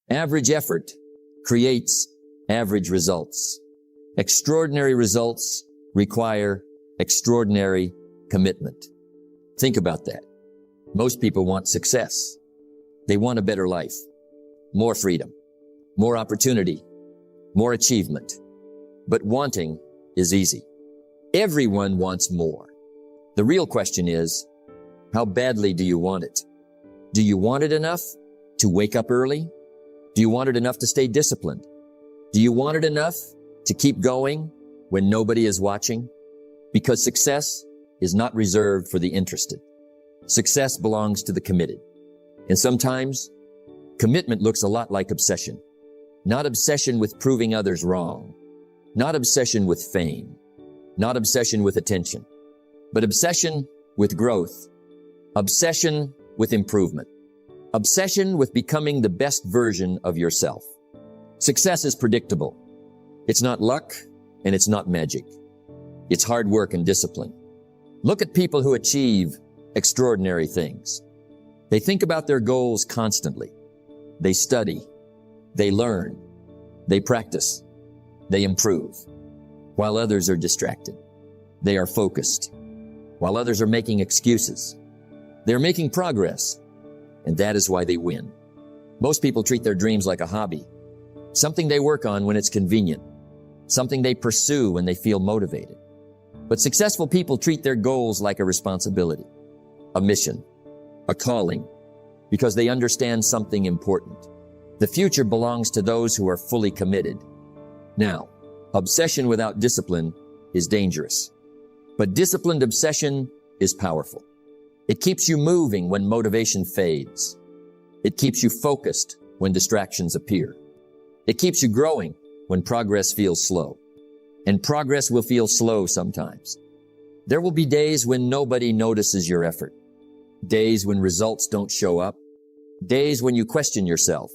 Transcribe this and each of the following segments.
Average effort creates average results. Extraordinary results require extraordinary commitment. Think about that. Most people want success. They want a better life, more freedom, more opportunity, more achievement. But wanting is easy. Everyone wants more. The real question is, how badly do you want it? Do you want it enough to wake up early? Do you want it enough to stay disciplined? Do you want it enough to keep going when nobody is watching? Because success is not reserved for the interested. Success belongs to the committed. And sometimes, commitment looks a lot like obsession. Not obsession with proving others wrong. Not obsession with fame. Not obsession with attention. But obsession with growth. Obsession with improvement. Obsession with becoming the best version of yourself. Success is predictable. It's not luck and it's not magic. It's hard work and discipline. Look at people who achieve extraordinary things. They think about their goals constantly. They study. They learn. They practice. They improve. While others are distracted. They are focused. While others are making excuses. They're making progress. And that is why they win. Most people treat their dreams like a hobby. Something they work on when it's convenient. Something they pursue when they feel motivated. But successful people treat their goals like a responsibility, a mission, a calling, because they understand something important. The future belongs to those who are fully committed. Now, obsession without discipline is dangerous. But disciplined obsession is powerful. It keeps you moving when motivation fades. It keeps you focused when distractions appear. It keeps you growing when progress feels slow. And progress will feel slow sometimes. There will be days when nobody notices your effort. Days when results don't show up. Days when you question yourself.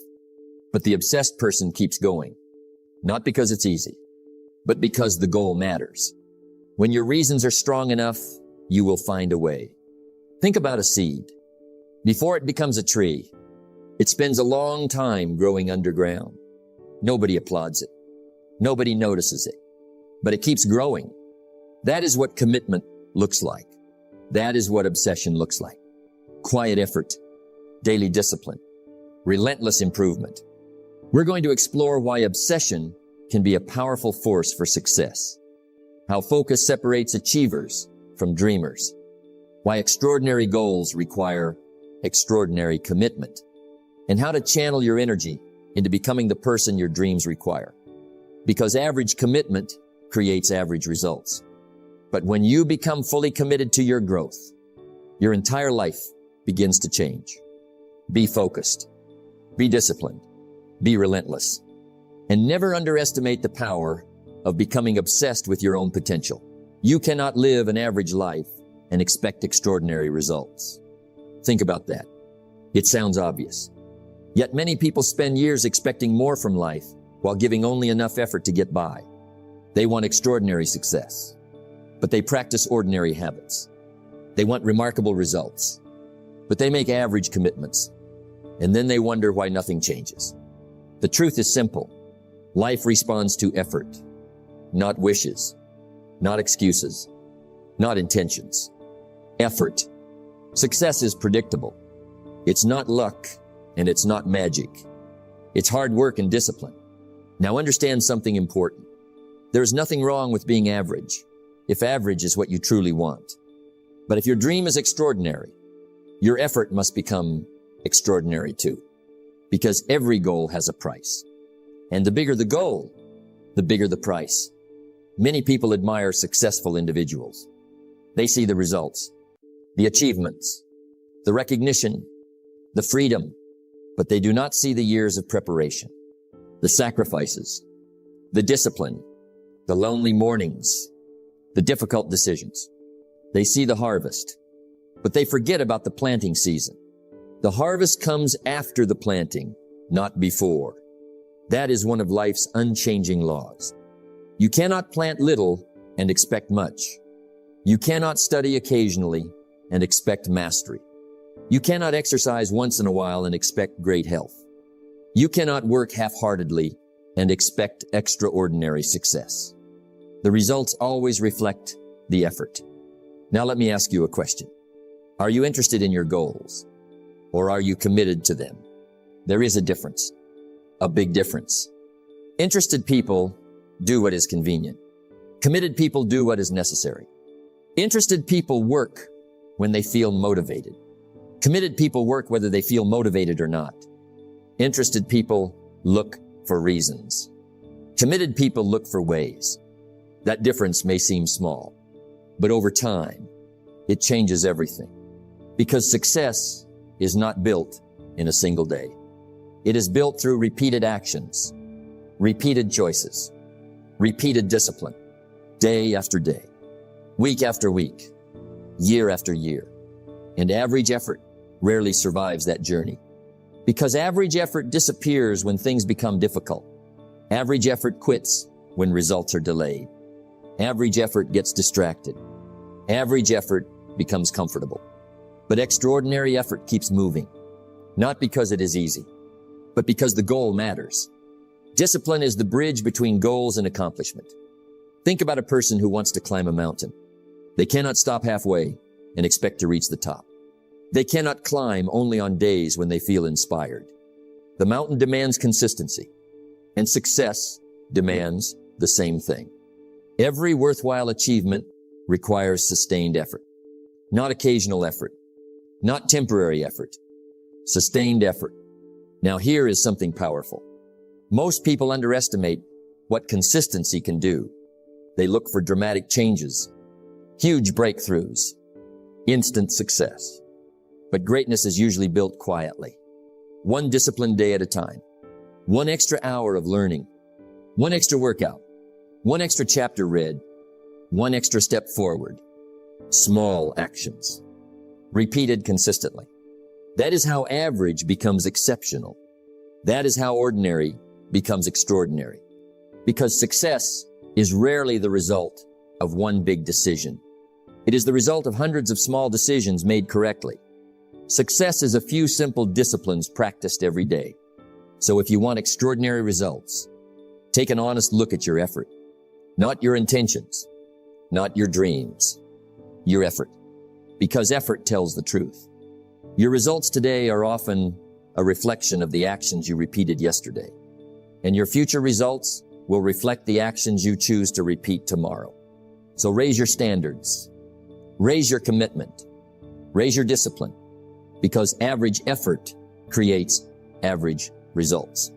But the obsessed person keeps going. Not because it's easy, but because the goal matters. When your reasons are strong enough, you will find a way. Think about a seed. Before it becomes a tree, it spends a long time growing underground. Nobody applauds it. Nobody notices it. But it keeps growing. That is what commitment looks like. That is what obsession looks like. Quiet effort, daily discipline, relentless improvement. We're going to explore why obsession can be a powerful force for success. How focus separates achievers from dreamers. Why extraordinary goals require extraordinary commitment. And how to channel your energy into becoming the person your dreams require. Because average commitment creates average results. But when you become fully committed to your growth, your entire life begins to change. Be focused. Be disciplined. Be relentless. And never underestimate the power of becoming obsessed with your own potential. You cannot live an average life and expect extraordinary results. Think about that. It sounds obvious. Yet many people spend years expecting more from life while giving only enough effort to get by. They want extraordinary success, but they practice ordinary habits. They want remarkable results, but they make average commitments, and then they wonder why nothing changes. The truth is simple. Life responds to effort, not wishes, not excuses, not intentions. Effort. Success is predictable. It's not luck, and it's not magic. It's hard work and discipline. Now understand something important. There's nothing wrong with being average, if average is what you truly want. But if your dream is extraordinary, your effort must become extraordinary too. Because every goal has a price. And the bigger the goal, the bigger the price. Many people admire successful individuals. They see the results, the achievements, the recognition, the freedom, but they do not see the years of preparation, the sacrifices, the discipline, the lonely mornings, the difficult decisions. They see the harvest, but they forget about the planting season. The harvest comes after the planting, not before. That is one of life's unchanging laws. You cannot plant little and expect much. You cannot study occasionally and expect mastery. You cannot exercise once in a while and expect great health. You cannot work half-heartedly and expect extraordinary success. The results always reflect the effort. Now let me ask you a question. Are you interested in your goals, or are you committed to them? There is a difference, a big difference. Interested people do what is convenient. Committed people do what is necessary. Interested people work when they feel motivated. Committed people work whether they feel motivated or not. Interested people look for reasons. Committed people look for ways. That difference may seem small, but over time, it changes everything. Because success is not built in a single day. It is built through repeated actions, repeated choices, repeated discipline, day after day, week after week, year after year. And average effort rarely survives that journey. Because average effort disappears when things become difficult. Average effort quits when results are delayed. Average effort gets distracted. Average effort becomes comfortable. But extraordinary effort keeps moving, not because it is easy, but because the goal matters. Discipline is the bridge between goals and accomplishment. Think about a person who wants to climb a mountain. They cannot stop halfway and expect to reach the top. They cannot climb only on days when they feel inspired. The mountain demands consistency, and success demands the same thing. Every worthwhile achievement requires sustained effort, not occasional effort, not temporary effort, sustained effort. Now here is something powerful. Most people underestimate what consistency can do. They look for dramatic changes, huge breakthroughs, instant success. But greatness is usually built quietly, one disciplined day at a time, one extra hour of learning, one extra workout, one extra chapter read, one extra step forward, small actions, repeated consistently. That is how average becomes exceptional. That is how ordinary becomes extraordinary. Because success is rarely the result of one big decision. It is the result of hundreds of small decisions made correctly. Success is a few simple disciplines practiced every day. So if you want extraordinary results, take an honest look at your effort, not your intentions, not your dreams, your effort, because effort tells the truth. Your results today are often a reflection of the actions you repeated yesterday, and your future results will reflect the actions you choose to repeat tomorrow. So raise your standards, raise your commitment, raise your discipline, because average effort creates average results.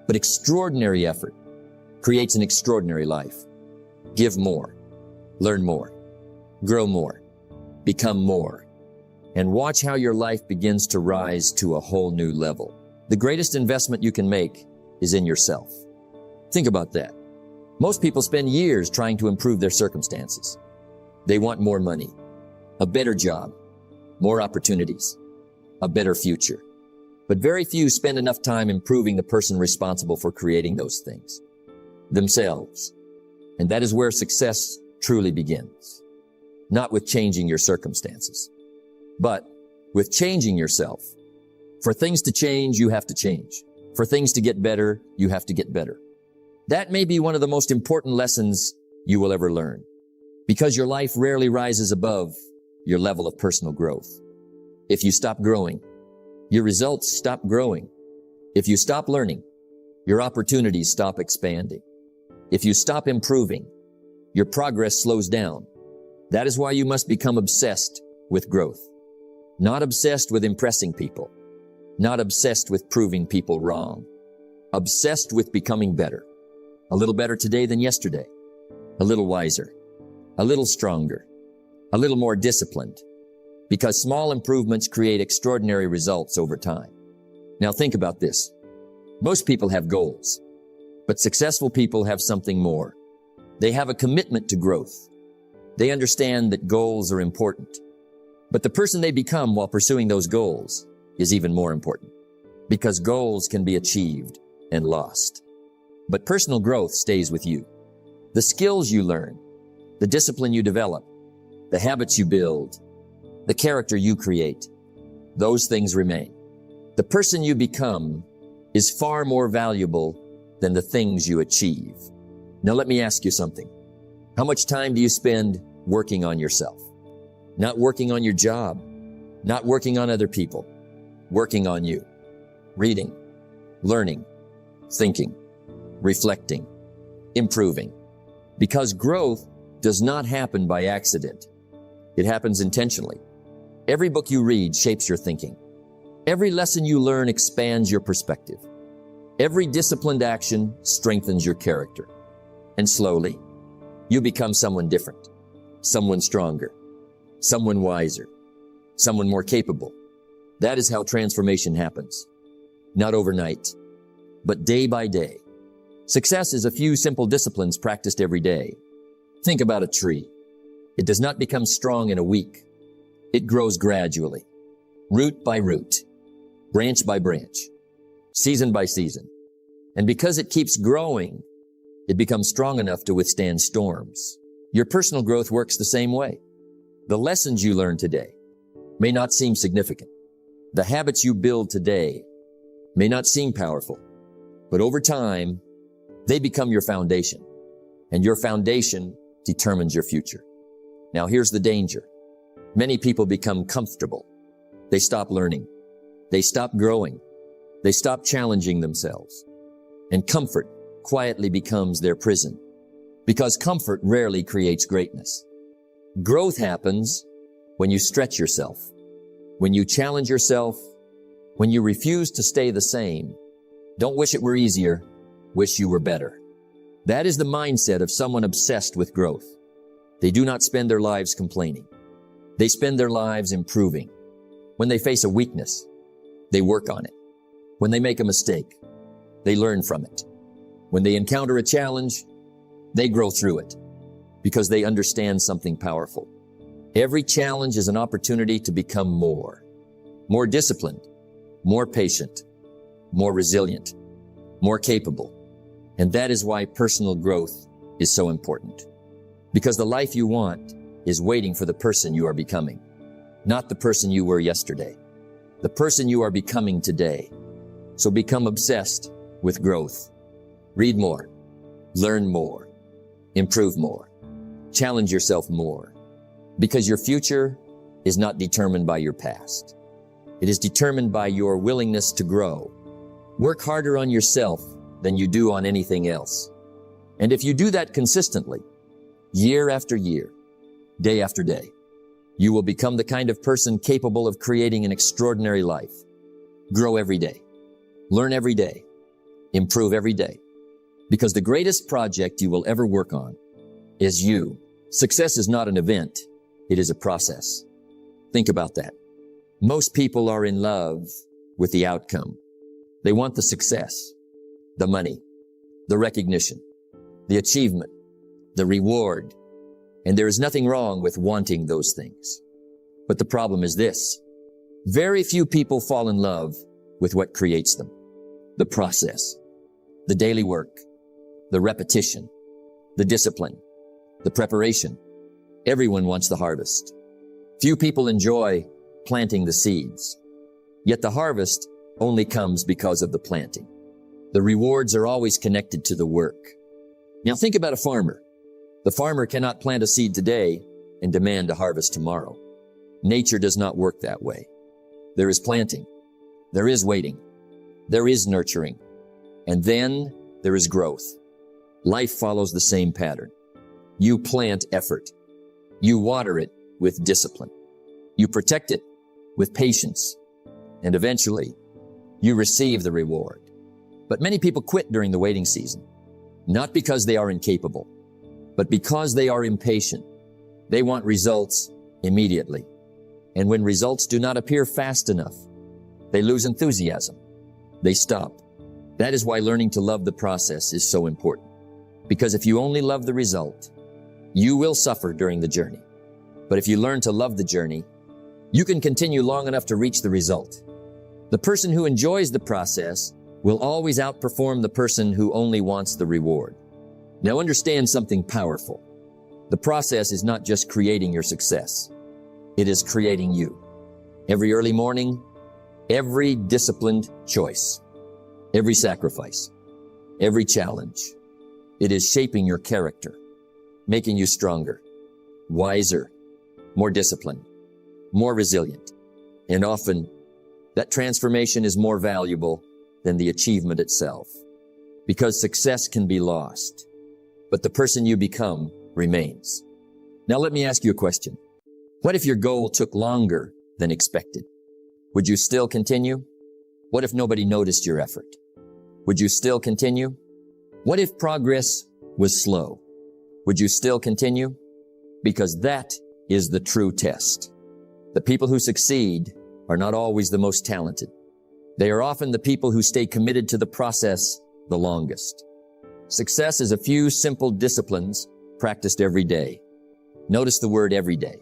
But extraordinary effort creates an extraordinary life. Give more, learn more, grow more, become more, and watch how your life begins to rise to a whole new level. The greatest investment you can make is in yourself. Think about that. Most people spend years trying to improve their circumstances. They want more money, a better job, more opportunities, a better future. But very few spend enough time improving the person responsible for creating those things, themselves. And that is where success truly begins. Not with changing your circumstances, but with changing yourself. For things to change, you have to change. For things to get better, you have to get better. That may be one of the most important lessons you will ever learn, because your life rarely rises above your level of personal growth. If you stop growing, your results stop growing. If you stop learning, your opportunities stop expanding. If you stop improving, your progress slows down. That is why you must become obsessed with growth. Not obsessed with impressing people. Not obsessed with proving people wrong. Obsessed with becoming better. A little better today than yesterday. A little wiser. A little stronger. A little more disciplined. Because small improvements create extraordinary results over time. Now think about this. Most people have goals, but successful people have something more. They have a commitment to growth. They understand that goals are important. But the person they become while pursuing those goals is even more important, because goals can be achieved and lost. But personal growth stays with you. The skills you learn, the discipline you develop, the habits you build, the character you create, those things remain. The person you become is far more valuable than the things you achieve. Now let me ask you something. How much time do you spend working on yourself? Not working on your job, not working on other people, working on you. Reading, learning, thinking, reflecting, improving. Because growth does not happen by accident. It happens intentionally. Every book you read shapes your thinking. Every lesson you learn expands your perspective. Every disciplined action strengthens your character. And slowly, you become someone different, someone stronger, someone wiser, someone more capable. That is how transformation happens. Not overnight, but day by day. Success is a few simple disciplines practiced every day. Think about a tree. It does not become strong in a week. It grows gradually, root by root, branch by branch, season by season. And because it keeps growing, it becomes strong enough to withstand storms. Your personal growth works the same way. The lessons you learn today may not seem significant. The habits you build today may not seem powerful, but over time, they become your foundation, and your foundation determines your future. Now here's the danger. Many people become comfortable. They stop learning. They stop growing. They stop challenging themselves. And comfort quietly becomes their prison, because comfort rarely creates greatness. Growth happens when you stretch yourself, when you challenge yourself, when you refuse to stay the same. Don't wish it were easier, wish you were better. That is the mindset of someone obsessed with growth. They do not spend their lives complaining. They spend their lives improving. When they face a weakness, they work on it. When they make a mistake, they learn from it. When they encounter a challenge, they grow through it because they understand something powerful. Every challenge is an opportunity to become more disciplined, more patient, more resilient, more capable. And that is why personal growth is so important. Because the life you want is waiting for the person you are becoming, not the person you were yesterday, the person you are becoming today. So become obsessed with growth. Read more, learn more, improve more, challenge yourself more, because your future is not determined by your past. It is determined by your willingness to grow. Work harder on yourself than you do on anything else. And if you do that consistently, year after year, day after day, you will become the kind of person capable of creating an extraordinary life. Grow every day, learn every day, improve every day. Because the greatest project you will ever work on is you. Success is not an event. It is a process. Think about that. Most people are in love with the outcome. They want the success, the money, the recognition, the achievement, the reward. And there is nothing wrong with wanting those things. But the problem is this. Very few people fall in love with what creates them. The process, the daily work, the repetition, the discipline, the preparation. Everyone wants the harvest. Few people enjoy planting the seeds. Yet the harvest only comes because of the planting. The rewards are always connected to the work. Now think about a farmer. The farmer cannot plant a seed today and demand a harvest tomorrow. Nature does not work that way. There is planting. There is waiting. There is nurturing. And then there is growth. Life follows the same pattern. You plant effort. You water it with discipline. You protect it with patience. And eventually, you receive the reward. But many people quit during the waiting season, not because they are incapable, but because they are impatient. They want results immediately. And when results do not appear fast enough, they lose enthusiasm. They stop. That is why learning to love the process is so important. Because if you only love the result, you will suffer during the journey. But if you learn to love the journey, you can continue long enough to reach the result. The person who enjoys the process will always outperform the person who only wants the reward. Now understand something powerful. The process is not just creating your success. It is creating you. Every early morning, every disciplined choice, every sacrifice, every challenge. It is shaping your character, making you stronger, wiser, more disciplined, more resilient. And often, that transformation is more valuable than the achievement itself. Because success can be lost, but the person you become remains. Now let me ask you a question. What if your goal took longer than expected? Would you still continue? What if nobody noticed your effort? Would you still continue? What if progress was slow? Would you still continue? Because that is the true test. The people who succeed are not always the most talented. They are often the people who stay committed to the process the longest. Success is a few simple disciplines practiced every day. Notice the word every day,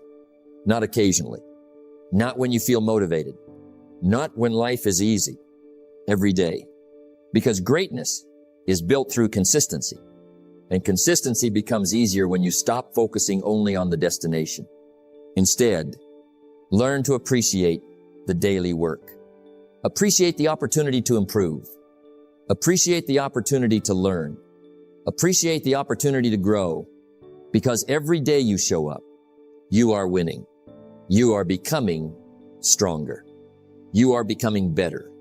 not occasionally, not when you feel motivated, not when life is easy, every day. Because greatness is built through consistency, and consistency becomes easier when you stop focusing only on the destination. Instead, learn to appreciate the daily work. Appreciate the opportunity to improve. Appreciate the opportunity to learn. Appreciate the opportunity to grow. Because every day you show up, you are winning. You are becoming stronger. You are becoming better.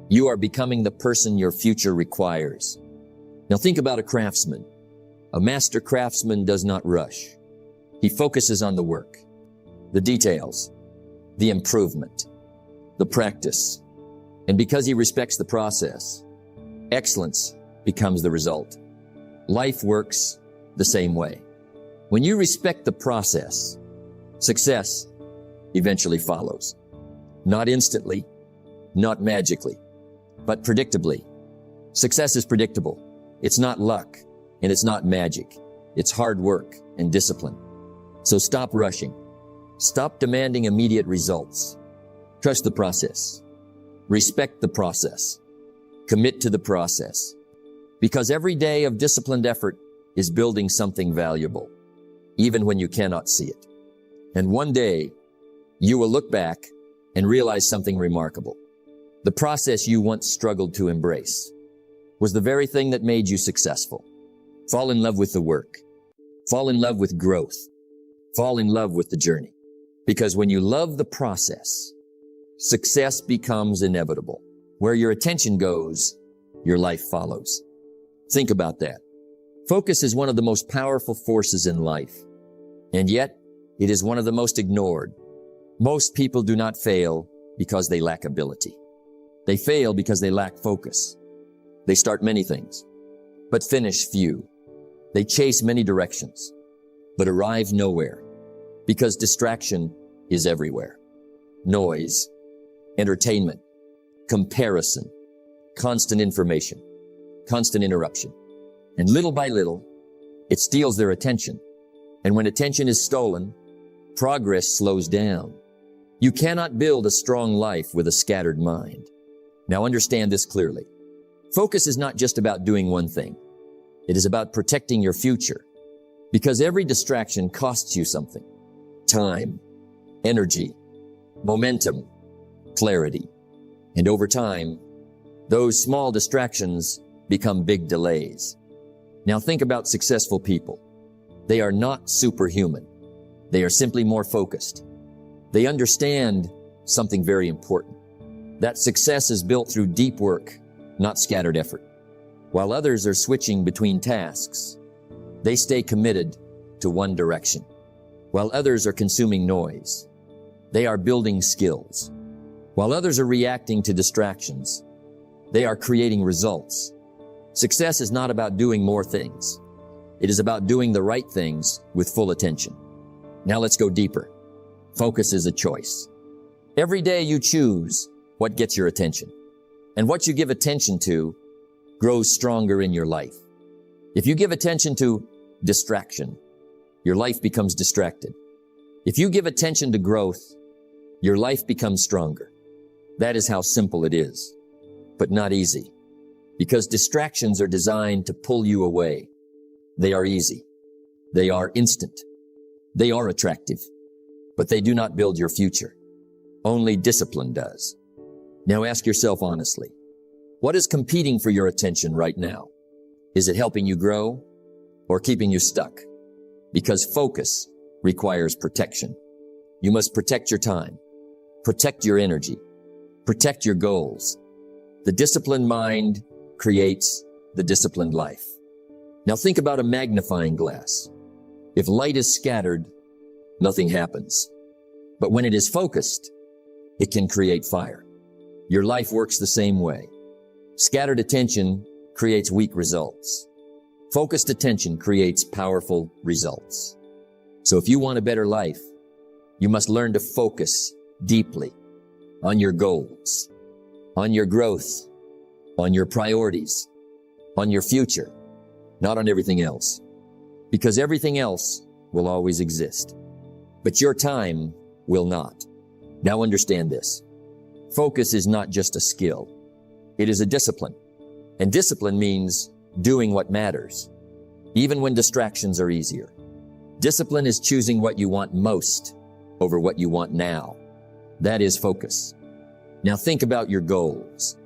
You are becoming the person your future requires. Now think about a craftsman. A master craftsman does not rush. He focuses on the work, the details, the improvement, the practice. And because he respects the process, excellence becomes the result. Life works the same way. When you respect the process, success eventually follows. Not instantly, not magically, but predictably. Success is predictable. It's not luck, and it's not magic. It's hard work and discipline. So stop rushing. Stop demanding immediate results. Trust the process. Respect the process. Commit to the process. Because every day of disciplined effort is building something valuable, even when you cannot see it. And one day, you will look back and realize something remarkable. The process you once struggled to embrace was the very thing that made you successful. Fall in love with the work. Fall in love with growth. Fall in love with the journey. Because when you love the process, success becomes inevitable. Where your attention goes, your life follows. Think about that. Focus is one of the most powerful forces in life, and yet it is one of the most ignored. Most people do not fail because they lack ability. They fail because they lack focus. They start many things, but finish few. They chase many directions, but arrive nowhere, because distraction is everywhere. Noise, entertainment, comparison, constant information, constant interruption. And little by little, it steals their attention. And when attention is stolen, progress slows down. You cannot build a strong life with a scattered mind. Now understand this clearly. Focus is not just about doing one thing. It is about protecting your future. Because every distraction costs you something. Time, energy, momentum, clarity. And over time, those small distractions become big delays. Now think about successful people. They are not superhuman. They are simply more focused. They understand something very important. That success is built through deep work, not scattered effort. While others are switching between tasks, they stay committed to one direction. While others are consuming noise, they are building skills. While others are reacting to distractions, they are creating results. Success is not about doing more things. It is about doing the right things with full attention. Now let's go deeper. Focus is a choice. Every day you choose what gets your attention. And what you give attention to grows stronger in your life. If you give attention to distraction, your life becomes distracted. If you give attention to growth, your life becomes stronger. That is how simple it is, but not easy. Because distractions are designed to pull you away. They are easy. They are instant. They are attractive, but they do not build your future. Only discipline does. Now ask yourself honestly, What is competing for your attention right now? Is it helping you grow or keeping you stuck? Because focus requires protection. You must protect your time, protect your energy, protect your goals. The disciplined mind creates the disciplined life. Now think about a magnifying glass. If light is scattered, nothing happens. But when it is focused, it can create fire. Your life works the same way. Scattered attention creates weak results. Focused attention creates powerful results. So if you want a better life, you must learn to focus deeply on your goals, on your growth, on your priorities, on your future, not on everything else. Because everything else will always exist. But your time will not. Now understand this. Focus is not just a skill. It is a discipline. And discipline means doing what matters, even when distractions are easier. Discipline is choosing what you want most over what you want now. That is focus. Now think about your goals.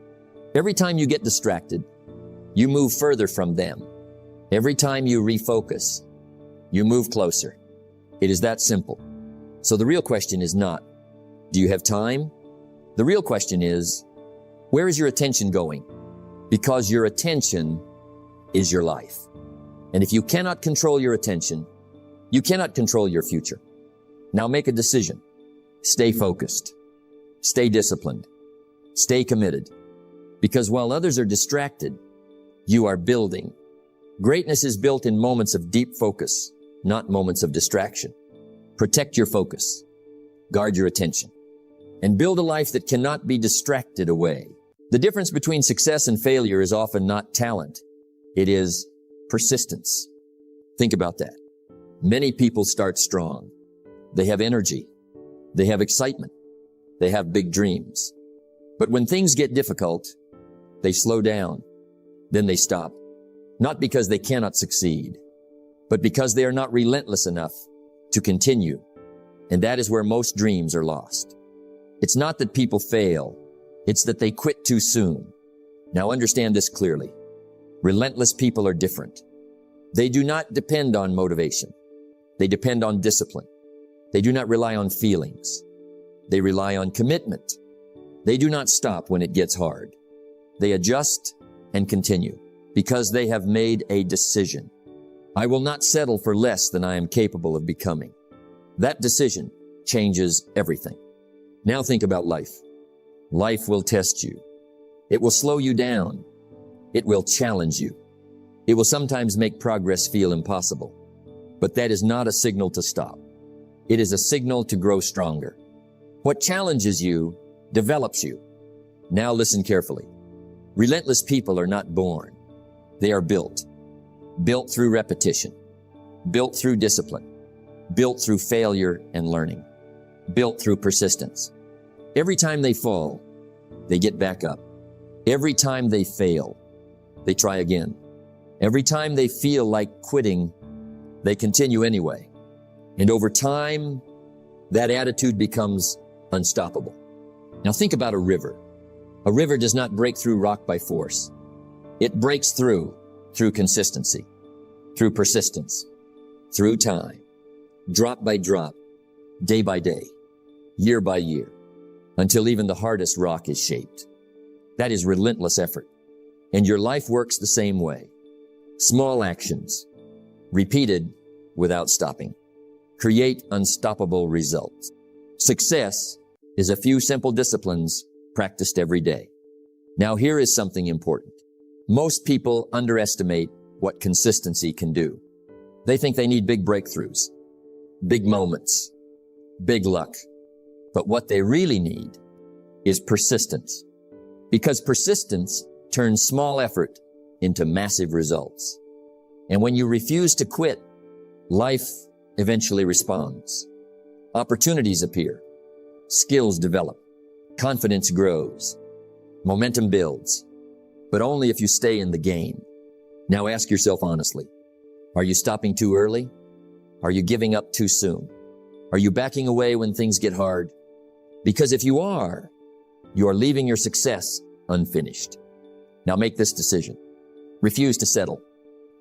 Every time you get distracted, you move further from them. Every time you refocus, you move closer. It is that simple. So the real question is not, do you have time? The real question is, where is your attention going? Because your attention is your life. And if you cannot control your attention, you cannot control your future. Now make a decision. Stay focused. Stay disciplined. Stay committed. Because while others are distracted, you are building. Greatness is built in moments of deep focus, not moments of distraction. Protect your focus. Guard your attention. And build a life that cannot be distracted away. The difference between success and failure is often not talent. It is persistence. Think about that. Many people start strong. They have energy. They have excitement. They have big dreams. But when things get difficult, they slow down. Then they stop. Not because they cannot succeed, but because they are not relentless enough to continue. And that is where most dreams are lost. It's not that people fail. It's that they quit too soon. Now understand this clearly. Relentless people are different. They do not depend on motivation. They depend on discipline. They do not rely on feelings. They rely on commitment. They do not stop when it gets hard. They adjust and continue because they have made a decision. I will not settle for less than I am capable of becoming. That decision changes everything. Now think about life. Life will test you. It will slow you down. It will challenge you. It will sometimes make progress feel impossible. But that is not a signal to stop. It is a signal to grow stronger. What challenges you develops you. Now listen carefully. Relentless people are not born. They are built. Built through repetition. Built through discipline. Built through failure and learning. Built through persistence. Every time they fall, they get back up. Every time they fail, they try again. Every time they feel like quitting, they continue anyway. And over time, that attitude becomes unstoppable. Now think about a river. A river does not break through rock by force. It breaks through consistency, through persistence, through time, drop by drop, day by day, year by year, until even the hardest rock is shaped. That is relentless effort. And your life works the same way. Small actions, repeated without stopping, create unstoppable results. Success is a few simple disciplines practiced every day. Now here is something important. Most people underestimate what consistency can do. They think they need big breakthroughs, big moments, big luck. But what they really need is persistence. Because persistence turns small effort into massive results. And when you refuse to quit, life eventually responds. Opportunities appear. Skills develop. Confidence grows. Momentum builds. But only if you stay in the game. Now ask yourself honestly, are you stopping too early? Are you giving up too soon? Are you backing away when things get hard? Because if you are leaving your success unfinished. Now make this decision. Refuse to settle.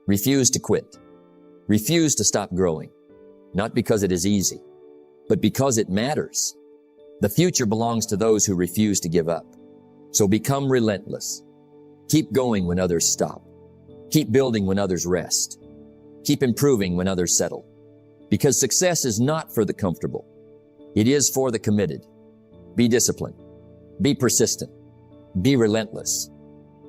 Refuse to quit. Refuse to stop growing. Not because it is easy, but because it matters. The future belongs to those who refuse to give up. So become relentless. Keep going when others stop. Keep building when others rest. Keep improving when others settle. Because success is not for the comfortable. It is for the committed. Be disciplined. Be persistent. Be relentless.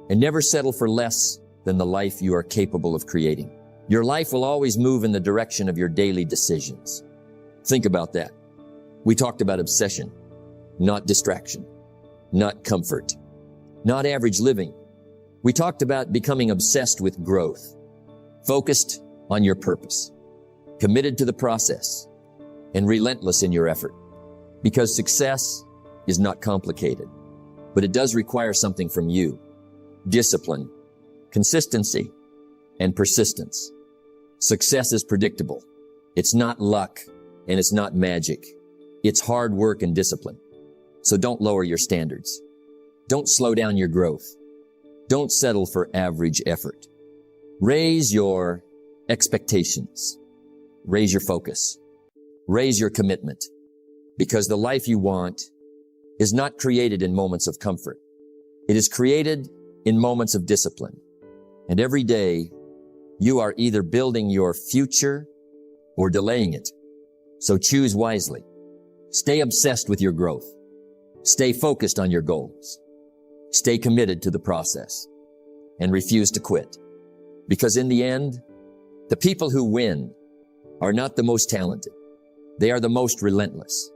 And never settle for less than the life you are capable of creating. Your life will always move in the direction of your daily decisions. Think about that. We talked about obsession, not distraction, not comfort, not average living. We talked about becoming obsessed with growth, focused on your purpose, committed to the process, and relentless in your effort. Because success is not complicated, but it does require something from you. Discipline, consistency, and persistence. Success is predictable. It's not luck, and it's not magic. It's hard work and discipline. So don't lower your standards. Don't slow down your growth. Don't settle for average effort. Raise your expectations. Raise your focus. Raise your commitment. Because the life you want is not created in moments of comfort. It is created in moments of discipline. And every day, you are either building your future or delaying it. So choose wisely. Stay obsessed with your growth. Stay focused on your goals. Stay committed to the process. And refuse to quit. Because in the end, the people who win are not the most talented. They are the most relentless.